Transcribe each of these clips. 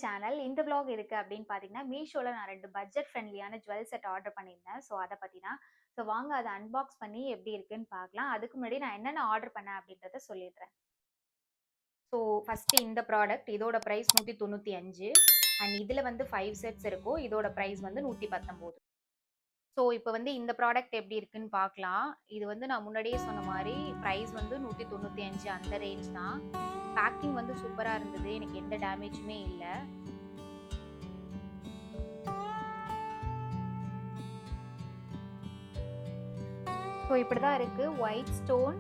Channel. இந்த vlog எதுக்கு அப்படின்னு பார்த்தீங்கன்னா, மீஷோல நான் 2 பட்ஜெட் ஃப்ரெண்ட்லியான ஜுவல் செட் ஆர்டர் பண்ணியிருந்தேன். ஸோ அத பத்தி தான். ஸோ வாங்க அத அன்பாக்ஸ் பண்ணி எப்படி இருக்குன்னு பார்க்கலாம். அதுக்கு முன்னாடி நான் என்னென்ன ஆர்டர் பண்ணேன் அப்படின்றத சொல்லிடுறேன். ஸோ ஃபர்ஸ்ட்டு இந்த ப்ராடக்ட் இதோட பிரைஸ் 195 அண்ட் இதுல வந்து 5 செட்ஸ் இருக்கும். இதோட பிரைஸ் வந்து 119. ஸோ இப்போ வந்து இந்த ப்ராடக்ட் எப்படி இருக்குன்னு பார்க்கலாம். இது வந்து நான் முன்னாடியே சொன்ன மாரி பிரைஸ் வந்து 195 அந்த ரேஞ்ச் தான். பேக்கிங் வந்து சூப்பரா இருந்தது. எனக்கு எந்த டேமேஜுமே இல்ல. ஸோ இப்படி தான் இருக்கு. White stone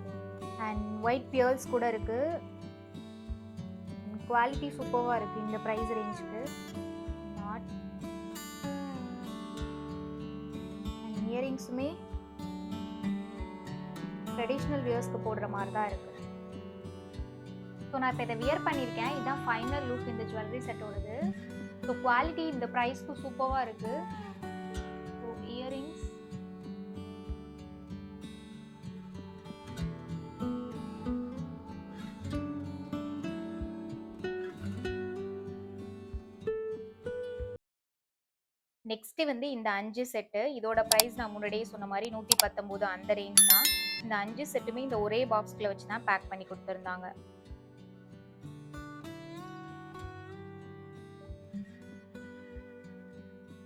and white pearls கூட இருக்கு. குவாலிட்டி சூப்பர்வா இருக்கு இந்த பிரைஸ் ரேஞ்சுக்கு. நாட் அண்ட் இயரிங்ஸுமே ட்ரெடிஷ்னல் வியர்ஸ்க்கு போடுற மாதிரி தான் இருக்கு. ஸோ நான் இப்போ இதை வியர் பண்ணியிருக்கேன். இதுதான் ஃபைனல் லுக் இந்த ஜுவல்லரி செட்டோடது. ஸோ குவாலிட்டி இந்த ப்ரைஸ்க்கு சூப்பராக இருக்கு. ஸோ இயரிங்ஸ் நெக்ஸ்ட் வந்து இந்த 5 செட்டு இதோட பிரைஸ் நான் முன்னாடியே சொன்ன மாதிரி 119 அந்த ரேஞ்ச் தான். இந்த 5 செட்டுமே இந்த ஒரே பாக்ஸ்குள்ள வச்சு தான் பேக் பண்ணி கொடுத்துருந்தாங்க.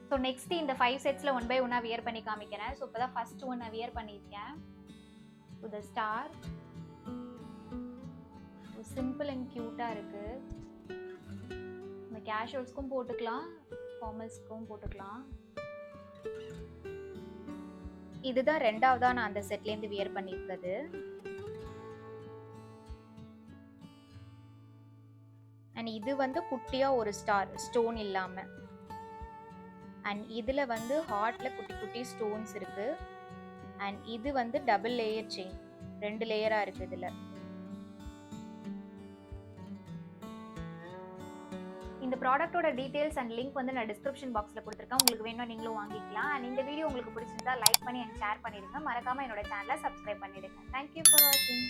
ஸோ நெக்ஸ்ட் இந்த 5 செட்ஸ்ல 1 பை 1 வியர் பண்ணி காமிக்கிறேன். ஸோ இப்போதான் ஃபர்ஸ்ட் ஒன் நான் வியர் பண்ணியிருக்கேன். த ஸ்டார் சிம்பிள் அண்ட் கியூட்டா இருக்கு. இந்த கேஷுவல்ஸ்க்கும் போட்டுக்கலாம், ஃபார்மல்ஸ்க்கும் போட்டுக்கலாம். இதுதான் ரெண்டாவதா நான் அந்த செட்லேருந்து வியர் பண்ணியிருக்கிறது. அண்ட் இது வந்து குட்டியா ஒரு ஸ்டார் ஸ்டோன் இல்லாம. அண்ட் இதுல வந்து ஹார்ட்ல குட்டி குட்டி ஸ்டோன்ஸ் இருக்கு. அண்ட் இது வந்து டபுள் லேயர் செயின், 2 லேயரா இருக்கு இதுல. இந்த ப்ராடக்ட்டோட டீடைல்ஸ் அண்ட் லிங்க் வந்து நான் டிஸ்கிரிப்ஷன் பாக்ஸ்ல கொடுத்துருக்கேன். உங்களுக்கு வேணும்னா நீங்களும் வாங்கிக்கலாம். அண்ட் இந்த வீடியோ உங்களுக்கு பிடிச்சிருந்தா லைக் பண்ணி அண்ட் ஷேர் பண்ணிடுங்க. மறக்காம என்னோட சேனலை சப்ஸ்கிரைப் பண்ணிடுங்க. தேங்க்யூ ஃபார் வாட்சிங்.